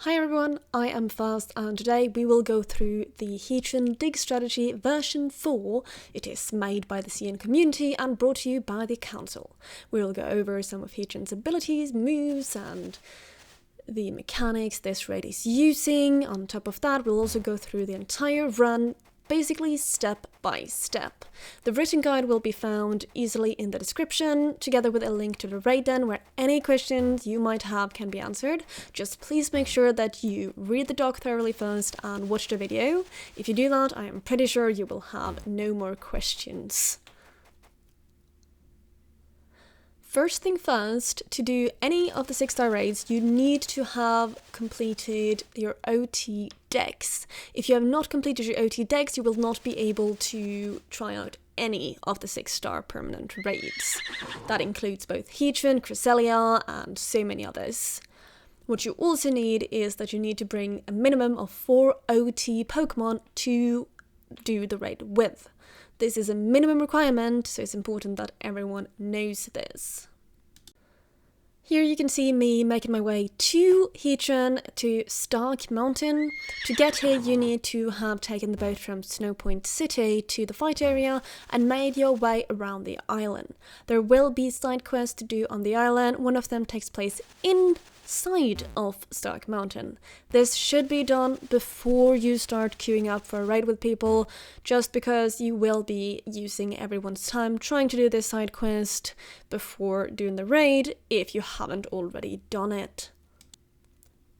Hi everyone, I am Fast and today we will go through the Heatran Dig Strategy version 4. It is made by the CN community and brought to you by the council. We will go over some of Heatran's abilities, moves and the mechanics this raid is using. On top of that, we'll also go through the entire run, basically step by step. The written guide will be found easily in the description, together with a link to the raid den where any questions you might have can be answered. Just please make sure that you read the doc thoroughly first and watch the video. If you do that, I am pretty sure you will have no more questions. First thing first, to do any of the 6-star raids, you need to have completed your OT decks. If you have not completed your OT decks, you will not be able to try out any of the 6-star permanent raids. That includes both Heatran, Cresselia, and so many others. What you also need is that you need to bring a minimum of 4 OT Pokemon to do the raid with. This is a minimum requirement, so it's important that everyone knows this. Here you can see me making my way to Heatran, to Stark Mountain. To get here you need to have taken the boat from Snowpoint City to the fight area and made your way around the island. There will be side quests to do on the island. One of them takes place inside of Stark Mountain. This should be done before you start queuing up for a raid with people, just because you will be using everyone's time trying to do this side quest before doing the raid if you haven't already done it.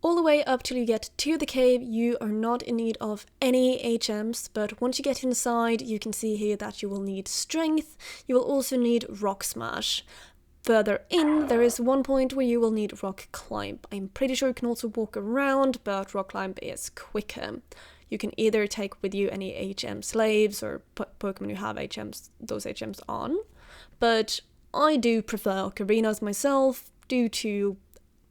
All the way up till you get to the cave, you are not in need of any HMs, but once you get inside, you can see here that you will need strength. You will also need rock smash. Further in, there is one point where you will need rock climb. I'm pretty sure you can also walk around, but rock climb is quicker. You can either take with you any HM slaves or Pokemon you have those HMs on, but I do prefer ocarinas myself due to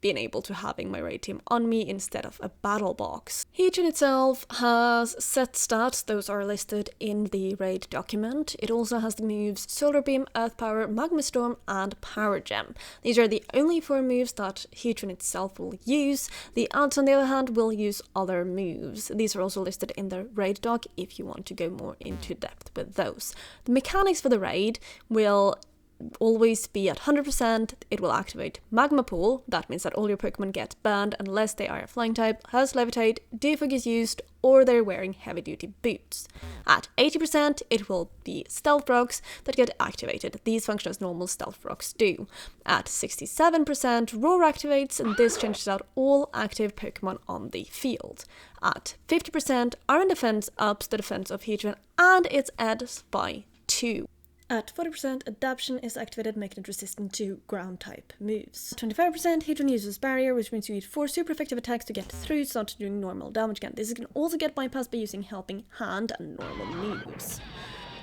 being able to having my raid team on me instead of a battle box. Heatran itself has set stats, those are listed in the raid document. It also has the moves Solar Beam, Earth Power, Magma Storm and Power Gem. These are the only 4 moves that Heatran itself will use. The ads on the other hand will use other moves. These are also listed in the raid doc if you want to go more into depth with those. The mechanics for the raid will always be at 100%. It will activate Magma Pool. That means that all your Pokemon get banned unless they are a flying type, has Levitate, Defog is used, or they're wearing heavy duty boots. At 80%, it will be Stealth Rocks that get activated. These function as normal Stealth Rocks do. At 67%, Roar activates, and this changes out all active Pokemon on the field. At 50%, Iron Defense ups the defense of Heatran and its edge by 2. At 40%, Adaptation is activated, making it resistant to ground-type moves. At 25%, Heatran uses Barrier, which means you need 4 super effective attacks to get through, so not doing normal damage again. This can also get bypassed by using Helping Hand and normal moves.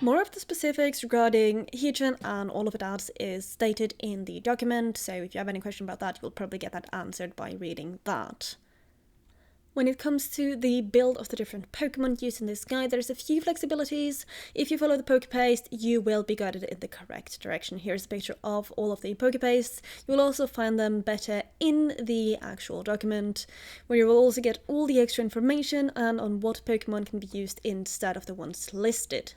More of the specifics regarding Heatran and all of it is stated in the document, so if you have any question about that, you'll probably get that answered by reading that. When it comes to the build of the different Pokemon used in this guide, there's a few flexibilities. If you follow the Pokepaste, you will be guided in the correct direction. Here's a picture of all of the Pokepastes. You will also find them better in the actual document, where you will also get all the extra information and on what Pokemon can be used instead of the ones listed.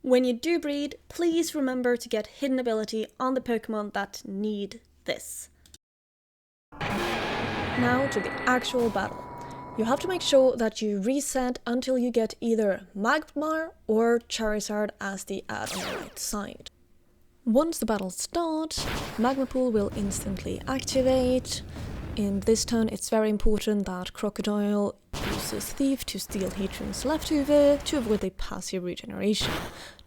When you do breed, please remember to get hidden ability on the Pokemon that need this. Now to the actual battle. You have to make sure that you reset until you get either Magmar or Charizard as the ad on the right side. Once the battle starts, Magma Pool will instantly activate. In this turn it's very important that Crocodile uses Thief to steal Heatran's leftover to avoid the passive regeneration.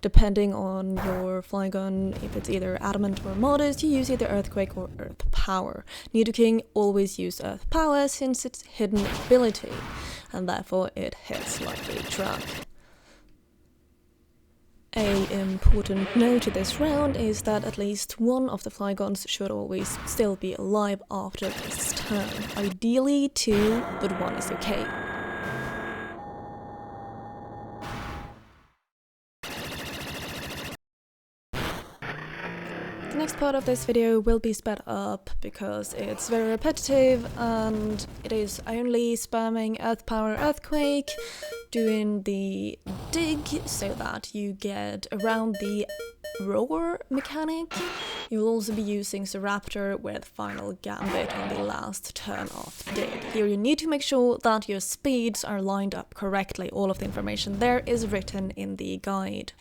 Depending on your Flygon, if it's either Adamant or Modest, you use either Earthquake or Earth Power. Nidoking always use Earth Power since it's hidden ability, and therefore it hits like a truck. An important note to this round is that at least one of the Flygons should always still be alive after this turn. Ideally 2, but 1 is okay. next part of this video will be sped up because it's very repetitive and it is only spamming Earth Power Earthquake, doing the dig so that you get around the roar mechanic. You'll also be using Raptor with Final Gambit on the last turn of dig. Here you need to make sure that your speeds are lined up correctly. All of the information there is written in the guide.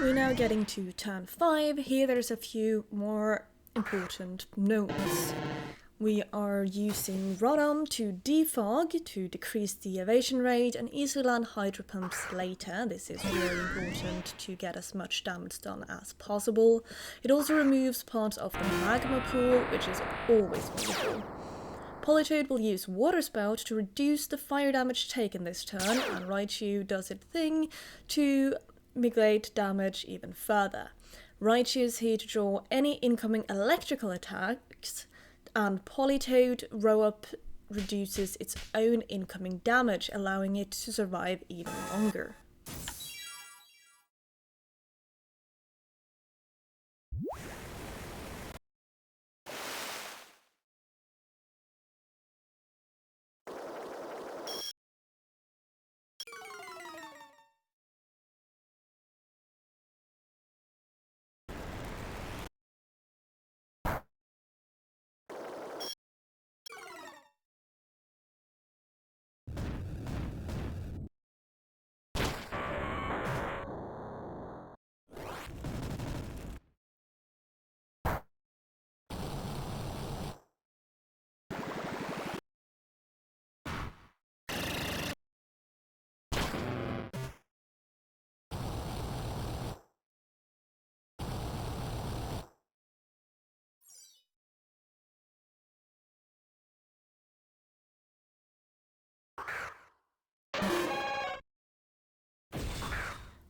We're now getting to turn 5. Here there's a few more important notes. We are using Rodham to defog to decrease the evasion rate and easily land hydro pumps later. This is really important to get as much damage done as possible. It also removes parts of the magma pool, which is always wonderful. Politoed will use Water Spout to reduce the fire damage taken this turn, and Raichu does its thing to mitigate damage even further. Raichu is here to draw any incoming electrical attacks, and Politoed row-up reduces its own incoming damage, allowing it to survive even longer.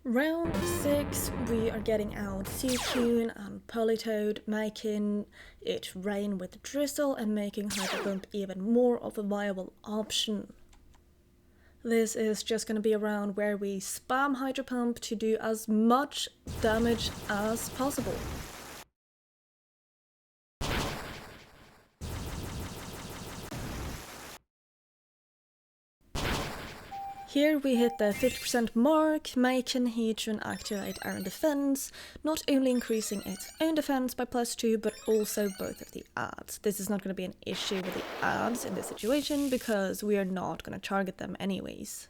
Round 6, we are getting out Suicune and Politoed, making it rain with drizzle and making Hydro Pump even more of a viable option. This is just going to be a round where we spam Hydro Pump to do as much damage as possible. Here we hit the 50% mark, making Heatran activate Iron Defense, not only increasing its own defense by +2, but also both of the adds. This is not going to be an issue with the adds in this situation, because we are not going to target them anyways.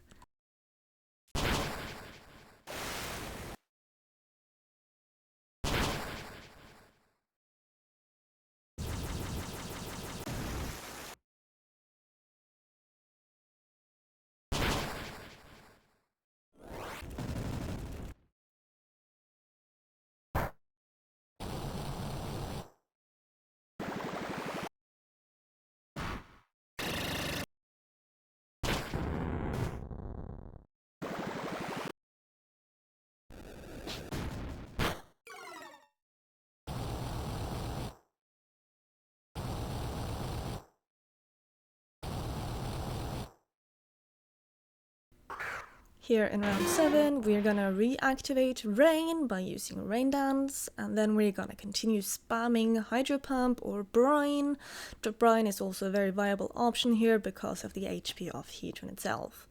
Here in round 7, we're gonna reactivate Rain by using Rain Dance, and then we're gonna continue spamming Hydro Pump or Brine. The Brine is also a very viable option here because of the HP of Heatran itself.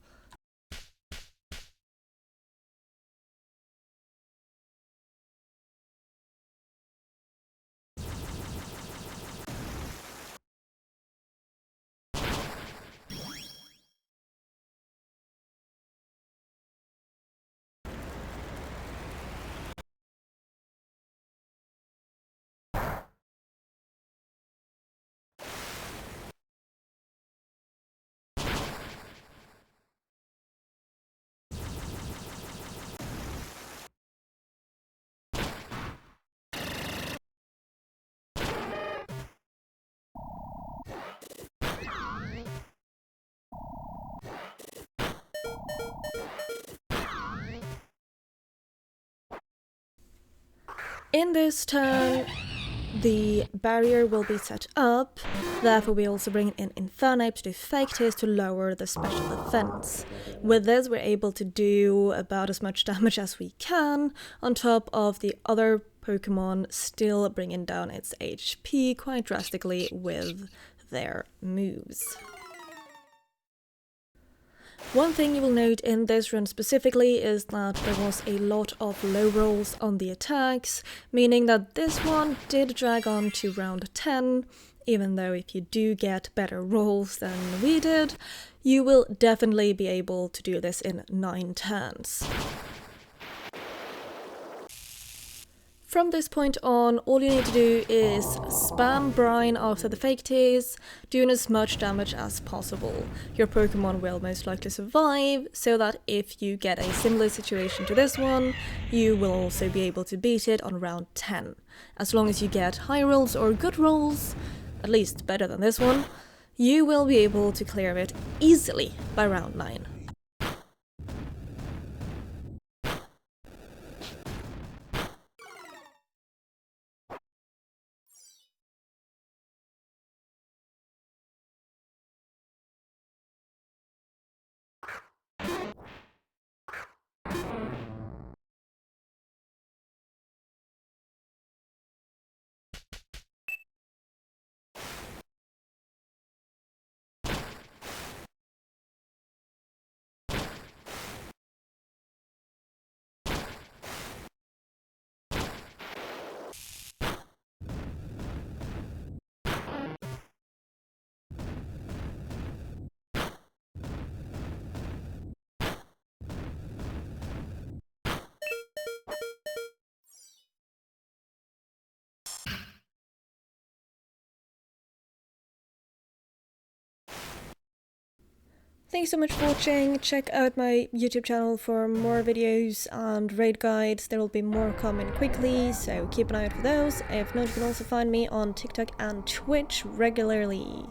In this turn, the barrier will be set up, therefore we also bring in Infernape to do Fake Taste to lower the special defense. With this we're able to do about as much damage as we can, on top of the other Pokemon still bringing down its HP quite drastically with their moves. One thing you will note in this run specifically is that there was a lot of low rolls on the attacks, meaning that this one did drag on to round 10, even though if you do get better rolls than we did, you will definitely be able to do this in 9 turns. From this point on, all you need to do is spam Brine after the Fake Taste, doing as much damage as possible. Your Pokemon will most likely survive, so that if you get a similar situation to this one, you will also be able to beat it on round 10. As long as you get high rolls or good rolls, at least better than this one, you will be able to clear it easily by round 9. Thanks so much for watching. Check out my YouTube channel for more videos and raid guides. There will be more coming quickly, so keep an eye out for those. If not, you can also find me on TikTok and Twitch regularly.